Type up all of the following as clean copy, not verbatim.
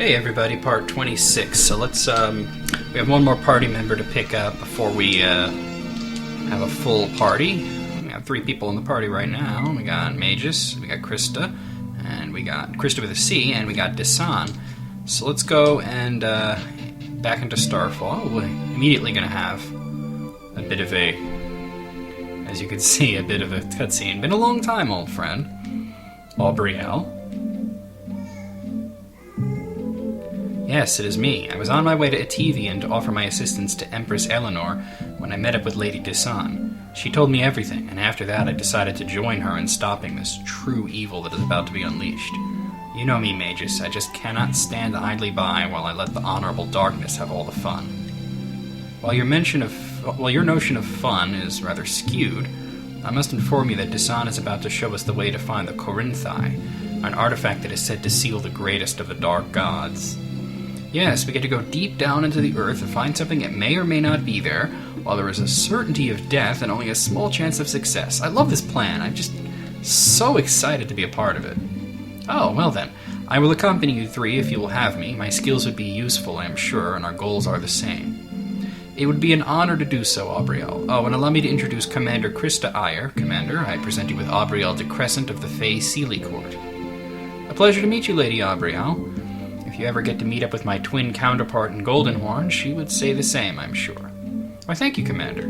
Hey everybody, part 26. So let's, we have one more party member to pick up before we, have a full party. We have 3 people in the party right now. We got Magus, we got Krista, and we got Krista with a C, and we got Desan. So let's go and, back into Starfall. We're immediately gonna have a bit of a, as you can see, a bit of a cutscene. Been a long time, old friend. Aubriel. Yes, it is me. I was on my way to Etivian to offer my assistance to Empress Eleanor when I met up with Lady Desan. She told me everything, and after that I decided to join her in stopping this true evil that is about to be unleashed. You know me, Magus. I just cannot stand idly by while I let the Honorable Darkness have all the fun. While your notion of fun is rather skewed, I must inform you that Desan is about to show us the way to find the Corinthi, an artifact that is said to seal the greatest of the Dark Gods. Yes, we get to go deep down into the earth and find something that may or may not be there, while there is a certainty of death and only a small chance of success. I love this plan. I'm just so excited to be a part of it. Oh, well then. I will accompany you 3 if you will have me. My skills would be useful, I am sure, and our goals are the same. It would be an honor to do so, Aubriel. Oh, and allow me to introduce Commander Krista Iyer. Commander, I present you with Aubriel de Crescent of the Fey Sealy Court. A pleasure to meet you, Lady Aubriel. If you ever get to meet up with my twin counterpart in Goldenhorn, she would say the same, I'm sure. Why, thank you, Commander.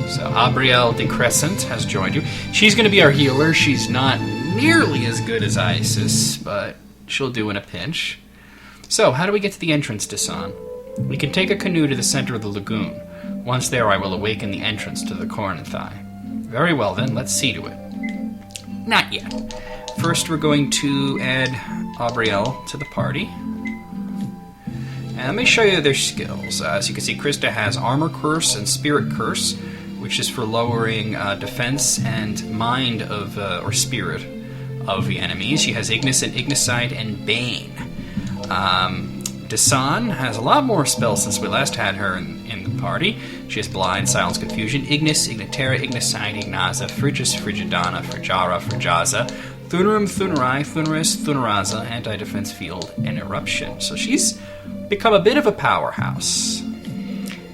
So, Aubriel de Crescent has joined you. She's going to be our healer. She's not nearly as good as Isis, but she'll do in a pinch. So, how do we get to the entrance, Desan? We can take a canoe to the center of the lagoon. Once there, I will awaken the entrance to the Corinthi. Very well, then, let's see to it. Not yet. First, we're going to add Aubriel to the party. And let me show you their skills. As you can see, Krista has Armor Curse and Spirit Curse, which is for lowering defense and mind of, or spirit of the enemies. She has Ignis and Ignicite and Bane. Desan has a lot more spells since we last had her in the party. She has Blind, Silence, Confusion, Ignis, Ignitera, Ignicite, Ignaza, Frigus, Frigidana, Frigara, Frigaza, Thunerum, Thunerai, Thuneris, Thuneraza, Anti-Defense Field, and Eruption. So she's become a bit of a powerhouse.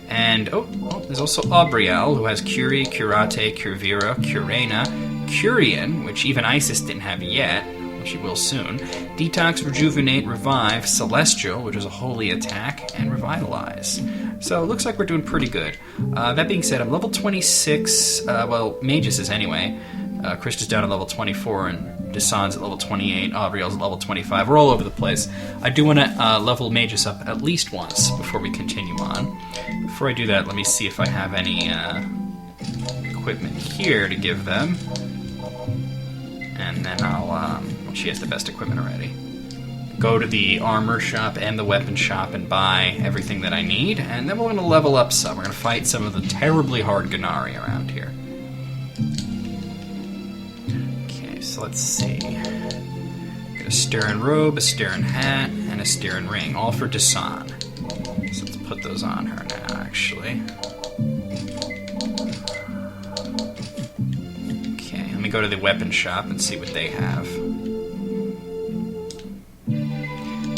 And, there's also Aubriel, who has Curie, Curate, Curvira, Curena, Curian, which even Isis didn't have yet, which she will soon, Detox, Rejuvenate, Revive, Celestial, which is a holy attack, and Revitalize. So it looks like we're doing pretty good. That being said, I'm level 26, Magus is anyway. Krista's down at level 24, and Desan's at level 28, Aubriel's at level 25. We're all over the place. I do want to level Magus up at least once before we continue on. Before I do that, let me see if I have any equipment here to give them. And then I'll, she has the best equipment already. Go to the armor shop and the weapon shop and buy everything that I need, and then we're going to level up some. We're going to fight some of the terribly hard Gennari around here. So let's see. Got a Styrian robe, a Styrian hat, and a Styrian ring, all for Desan. So let's put those on her now, actually. Okay, let me go to the weapon shop and see what they have.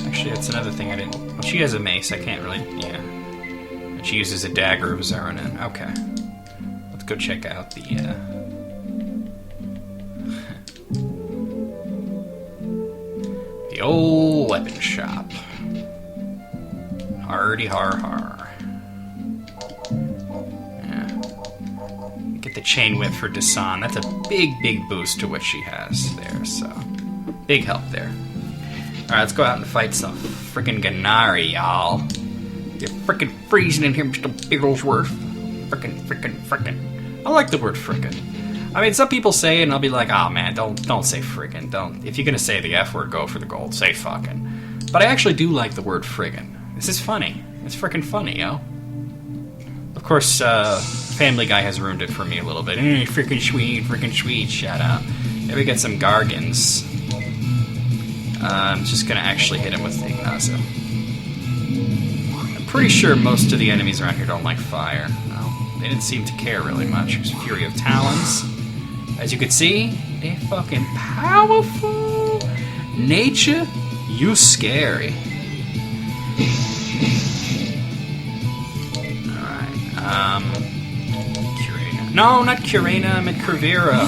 Actually, that's another thing I didn't... Well, she has a mace, I can't really... Yeah. And she uses a dagger of Zeranin. Okay. Let's go check out the, the old weapon shop. Hardy har har. Yeah. Get the chain whip for Desan. That's a big boost to what she has there, so big help there. Alright, let's go out and fight some frickin' Gennari, y'all. You're frickin' freezing in here, Mr. Bigglesworth. Frickin'. I like the word frickin'. I mean, some people say it, and I'll be like, oh man, don't say friggin'. Don't. If you're gonna say the F word, go for the gold. Say fucking. But I actually do like the word friggin'. This is funny. It's frickin' funny, yo. Of course, Family Guy has ruined it for me a little bit. Frickin' sweet, shout out. There we get some Gargans. I'm just gonna actually hit him with Ignaza. I'm pretty sure most of the enemies around here don't like fire. No, they didn't seem to care really much. There's Fury of Talons. As you can see, they're fucking powerful. Nature You scary. Alright, Curena. No, not Curena, I meant Curvera.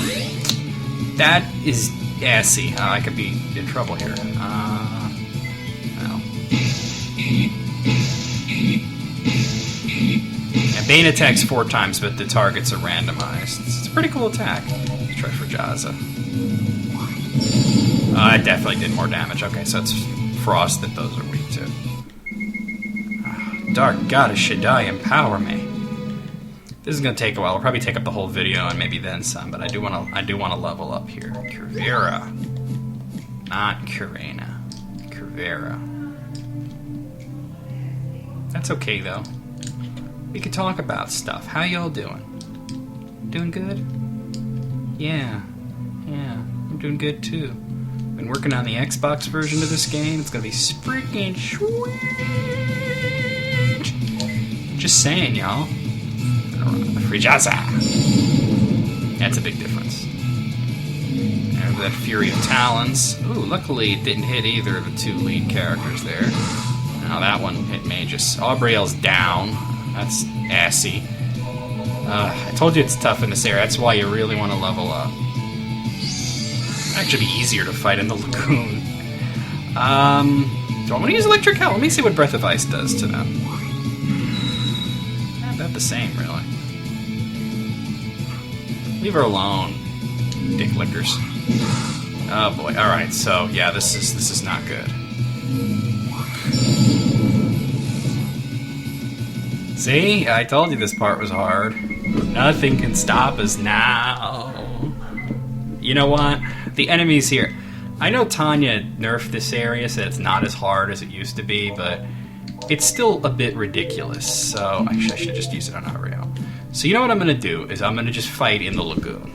That is assy. I could be in trouble here. Well. And Bane attacks 4 times, but the targets are randomized. It's a pretty cool attack. Let's try for Jaza. It definitely did more damage. Okay, so it's Frost that those are weak to. Dark Goddess Shaddai, empower me. This is gonna take a while. It'll probably take up the whole video and maybe then some, but I do wanna level up here. Curvera. Not Curena. Curvera. That's okay though. We can talk about stuff. How y'all doing? Doing good? Yeah. I'm doing good too. Been working on the Xbox version of this game. It's gonna be freaking sweet. Just saying, y'all. Frijaza. That's a big difference. And that Fury of Talons. Ooh, luckily it didn't hit either of the 2 lead characters there. Now that one hit Magus. Aubriel's down. That's assy. I told you it's tough in this area. That's why you really want to level up. It'd actually be easier to fight in the lagoon. Do I want to use Electric Hell? Let me see what Breath of Ice does to them. About the same, really. Leave her alone, dick lickers. Oh boy. All right. So yeah, this is not good. See, I told you this part was hard. Nothing can stop us now. You know what? The enemies here. I know Tanya nerfed this area, so it's not as hard as it used to be, but it's still a bit ridiculous. So actually, I should just use it on Aubriel. So you know what I'm going to do is I'm going to just fight in the lagoon.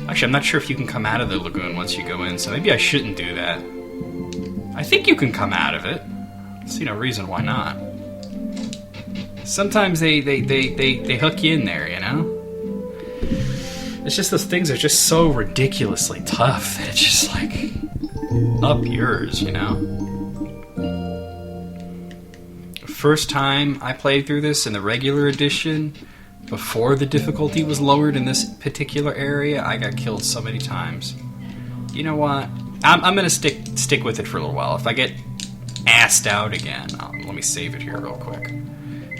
Actually, I'm not sure if you can come out of the lagoon once you go in, so maybe I shouldn't do that. I think you can come out of it. I see no reason why not. Sometimes they hook you in there, you know? It's just those things are just so ridiculously tough that it's just like up yours, you know? First time I played through this in the regular edition, before the difficulty was lowered in this particular area, I got killed so many times. You know what? I'm gonna stick with it for a little while. If I get assed out again, let me save it here real quick.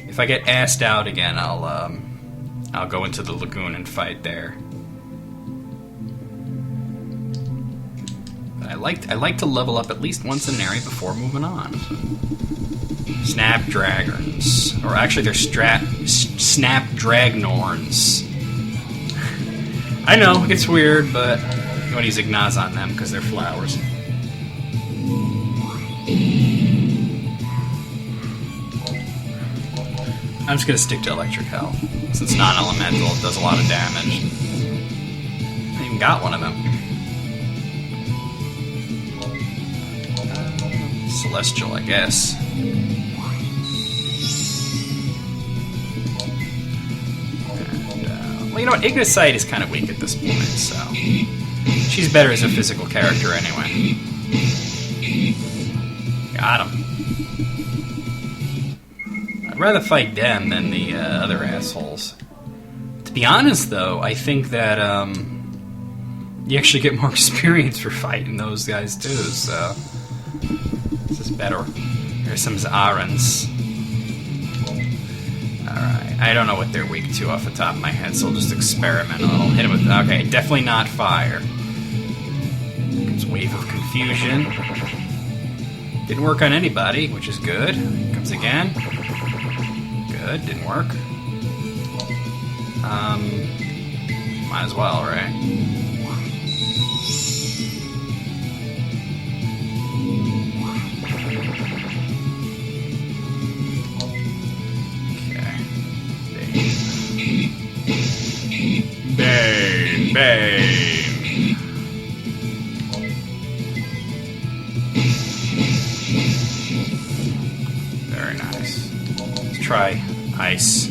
If I get assed out again, I'll go into the lagoon and fight there. But I like to level up at least once in an area before moving on. Snapdragons, or actually they're Snapdragnorns. I know it's weird, but you want to use Ignaz on them because they're flowers. I'm just going to stick to Electric Hell. Since non-elemental, it does a lot of damage. I even got one of them. Celestial, I guess. And, well, you know what? Ignicite is kind of weak at this point, so... she's better as a physical character anyway. Got him. I'd rather fight them than the other assholes. To be honest, though, I think that you actually get more experience for fighting those guys, too, so... this is better. Here's some Zarans. Alright, I don't know what they're weak to off the top of my head, so I'll just experiment a little. Hit him with... okay, definitely not fire. Comes Wave of Confusion. Didn't work on anybody, which is good. Comes again. Good, didn't work. Might as well, right? Okay. Bane, Bane. Very nice. Let's try ice.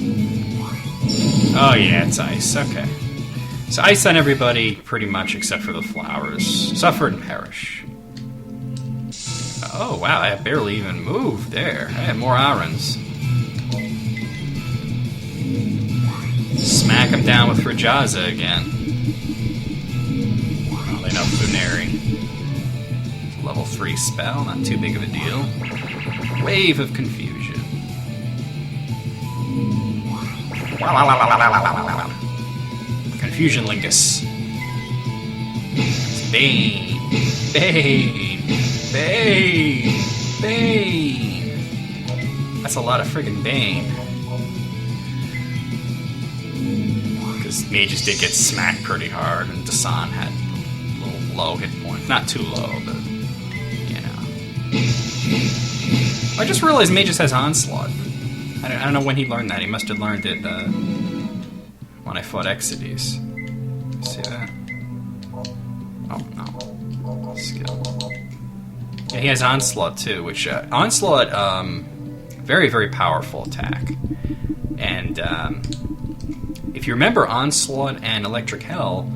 Oh yeah, it's ice. Okay. So ice on everybody, pretty much, except for the flowers. Suffer and perish. Oh, wow, I barely even moved there. I had more irons. Smack him down with Frajaza again. Well, they know Funeri. Level 3 spell, not too big of a deal. Wave of Confusion. Confusion Lingus. Bane. Bane. Bane. Bane. That's a lot of friggin' Bane. Because mages did get smacked pretty hard, and Dasan had a little low hit point. Not too low, but, you know. I just realized mages has Onslaught. I don't know when he learned that. He must have learned it when I fought Exides. See that? Oh, no. Skill. Yeah, he has Onslaught, too, which... Onslaught, very, very powerful attack. And, if you remember, Onslaught and Electric Hell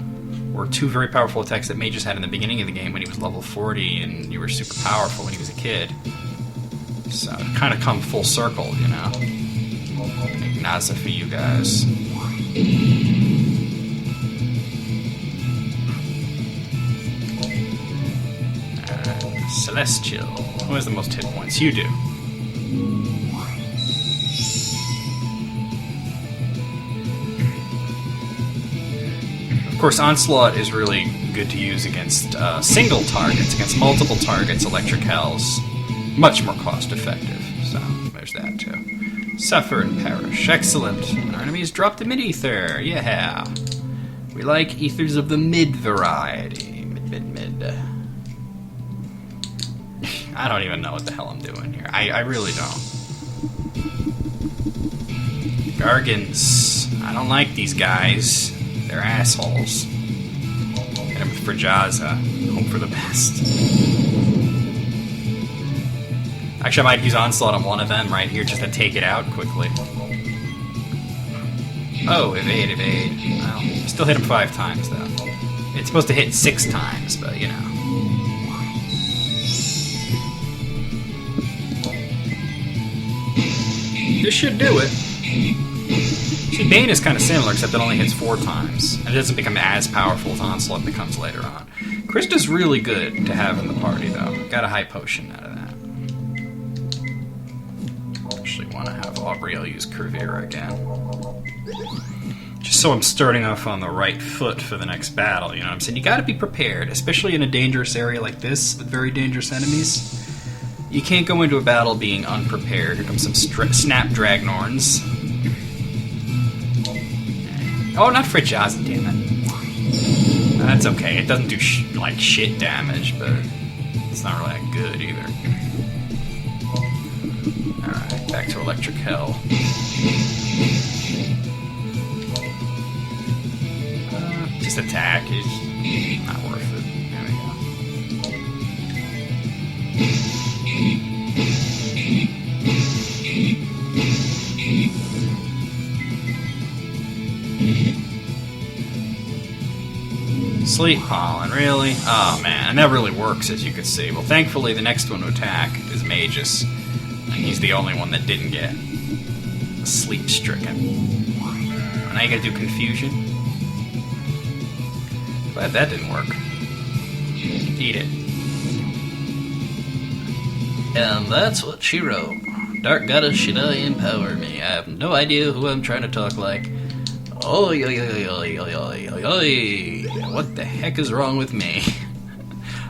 were two very powerful attacks that mages had in the beginning of the game when he was level 40, and you were super powerful when he was a kid. So, it kind of come full circle, you know? Ignaza for you guys. Celestial. Who has the most hit points? You do. Of course, Onslaught is really good to use against single targets. Against multiple targets, Electric Hell's much more cost-effective. So, there's that, too. Suffer and perish. Excellent. Our enemies dropped the mid-ether. Yeah. We like ethers of the mid variety. Mid. I don't even know what the hell I'm doing here. I really don't. Gargants. I don't like these guys. They're assholes. Hit him with Frajaza. Hope for the best. Actually, I might use Onslaught on one of them right here just to take it out quickly. Oh, evade. Well, still hit him 5 times, though. It's supposed to hit 6 times, but, you know. This should do it. See, Bane is kind of similar, except it only hits 4 times. And it doesn't become as powerful as Onslaught becomes later on. Krista's really good to have in the party, though. Got a high potion out of that. Actually want to have Aubriel use Curvera again. Just so I'm starting off on the right foot for the next battle, you know what I'm saying? You gotta be prepared, especially in a dangerous area like this, with very dangerous enemies. You can't go into a battle being unprepared. Here comes some Snapdragnorns. Oh, not Frajaza, damn it. That's okay. It doesn't do shit damage, but it's not really that good either. Alright, back to Electric Hell. Just attack is not worth it. There we go. Sleep Pollen, really? Oh man, and that really works, as you can see. Well, thankfully the next one to attack is Magus, and he's the only one that didn't get sleep-stricken. Now you gotta do Confusion. Glad that didn't work. Eat it. And that's what she wrote. Dark Goddess, should I empower me? I have no idea who I'm trying to talk like. Oi, oi, oi, oi, oi, oi, oi, oi. What the heck is wrong with me?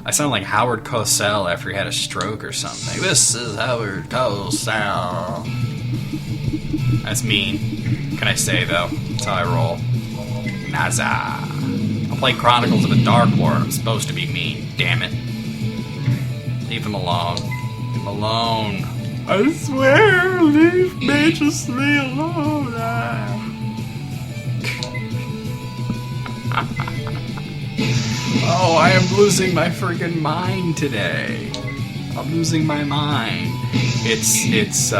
I sound like Howard Cosell after he had a stroke or something. This is Howard Cosell. That's mean. Can I say, though? That's how I roll. Naza. I'll play Chronicles of the Dark Lord. I'm supposed to be mean. Damn it. Leave him alone. Leave him alone. I swear, leave me, just me alone. Oh, I am losing my freaking mind today. I'm losing my mind. It's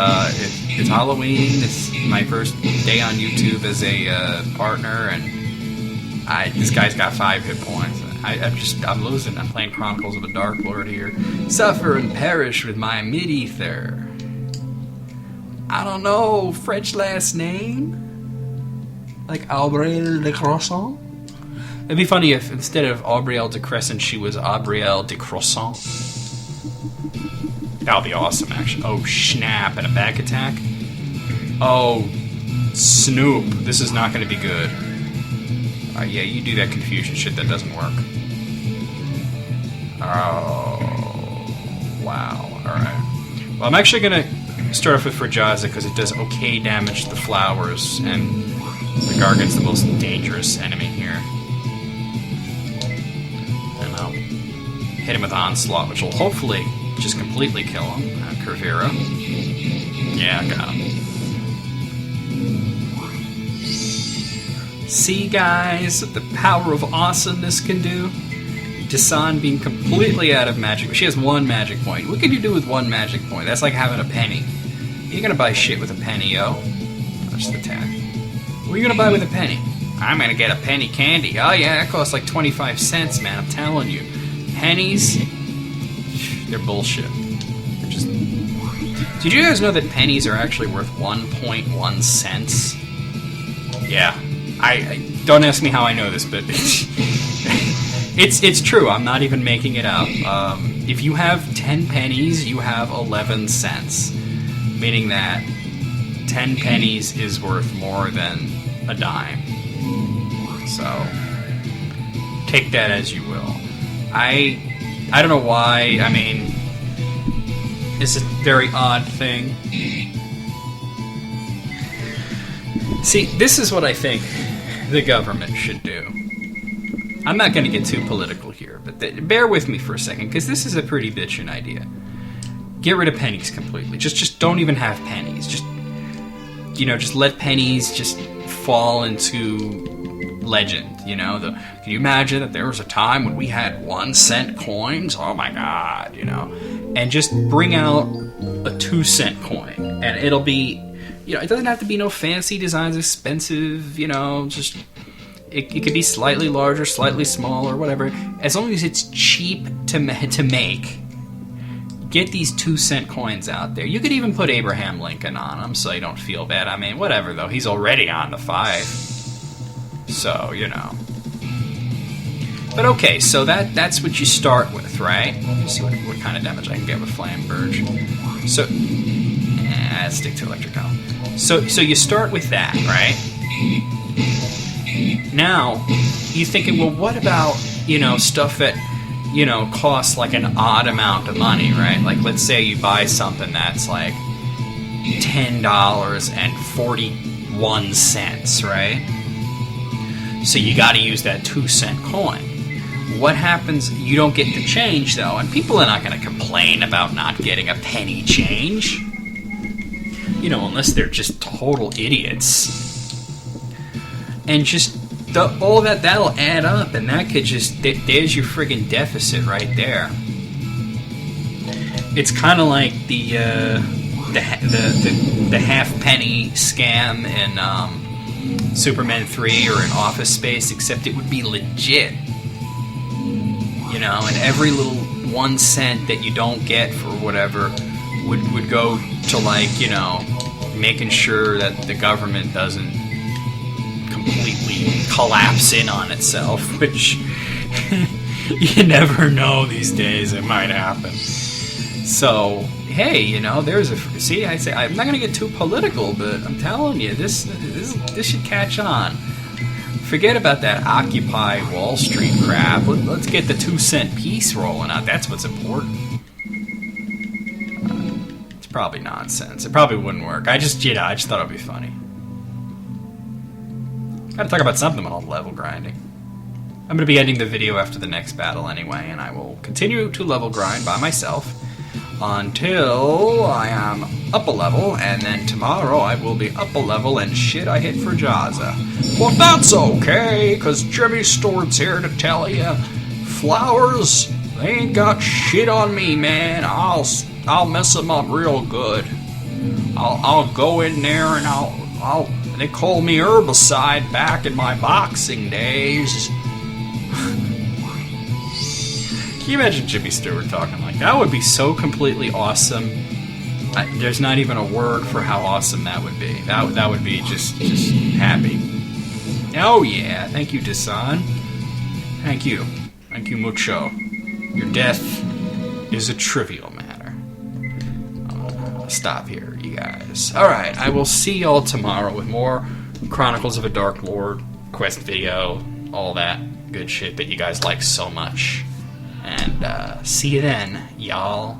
Halloween. It's my first day on YouTube as a partner, and This guy's got 5 hit points. I'm losing. I'm playing Chronicles of the Dark Lord here. Suffer and perish with my mid-ether. I don't know, French last name? Like Aubriel de Croissant? It'd be funny if instead of Aubriel de Crescent, she was Aubriel de Croissant. That would be awesome, actually. Oh, snap, and a back attack? Oh, Snoop. This is not going to be good. Yeah, you do that confusion shit, that doesn't work. Oh, wow. Alright. Well, I'm actually going to start off with Frajaza because it does okay damage to the flowers, and the Gargan's the most dangerous enemy here. And I'll hit him with Onslaught, which will hopefully just completely kill him. Curvera. Yeah, I got him. See, guys, what the power of awesomeness can do? Dasan being completely out of magic. She has 1 magic point. What can you do with 1 magic point? That's like having a penny. You're gonna buy shit with a penny, yo. Watch the attack. What are you gonna buy with a penny? I'm gonna get a penny candy. Oh yeah, that costs like 25 cents, man. I'm telling you. Pennies, they're bullshit. They're just... Did you guys know that pennies are actually worth 1.1 cents? Yeah. I don't ask me how I know this, but it's true. I'm not even making it up. If you have 10 pennies, you have 11 cents, meaning that 10 pennies is worth more than a dime. So take that as you will. I don't know why. I mean, it's a very odd thing. See, this is what I think the government should do. I'm not going to get too political here, but bear with me for a second, because this is a pretty bitchin' idea. Get rid of pennies completely. Just don't even have pennies. Just let pennies just fall into legend, Can you imagine that there was a time when we had 1 cent coins? Oh my god, And just bring out a 2 cent coin, and it'll be... it doesn't have to be no fancy designs, expensive, just... It could be slightly larger, slightly smaller, whatever. As long as it's cheap to make, get these 2 cent coins out there. You could even put Abraham Lincoln on them so you don't feel bad. I mean, whatever, though. He's already on the 5. So, But okay, so that's what you start with, right? Let's see what kind of damage I can get with Flamberge. So... let's stick to Electric Column. So you start with that, right? Now, you're thinking, well, what about, stuff that, costs like an odd amount of money, right? Like, let's say you buy something that's like $10.41, right? So you got to use that 2 cent coin. What happens? You don't get the change, though, and people are not going to complain about not getting a penny change. Unless they're just total idiots. And just all of that'll add up, and that could just... There's your friggin' deficit right there. It's kind of like the half penny scam in Superman 3 or in Office Space, except it would be legit. And every little 1 cent that you don't get for whatever would go to, like, making sure that the government doesn't completely collapse in on itself, which you never know these days. It might happen. So, hey, there's a... See, I say I'm not going to get too political, but I'm telling you, this should catch on. Forget about that Occupy Wall Street crap. Let's get the 2 cent piece rolling out. That's what's important. Probably nonsense. It probably wouldn't work. I just thought it'd be funny. Gotta talk about something with all the level grinding. I'm gonna be ending the video after the next battle anyway, and I will continue to level grind by myself until I am up a level, and then tomorrow I will be up a level, and shit, I hit Frajaza. But that's okay, cause Jimmy Stewart's here to tell you, flowers, they ain't got shit on me, man. I'll mess them up real good. I'll go in there and I'll They called me Herbicide back in my boxing days. Can you imagine Jimmy Stewart talking like that? That would be so completely awesome. There's not even a word for how awesome that would be. That would be just happy. Oh yeah, thank you, Dasan. Thank you mucho. Your death is a trivial matter. I'll stop here, you guys. Alright, I will see y'all tomorrow with more Chronicles of a Dark Lord quest video, all that good shit that you guys like so much. And see you then, y'all.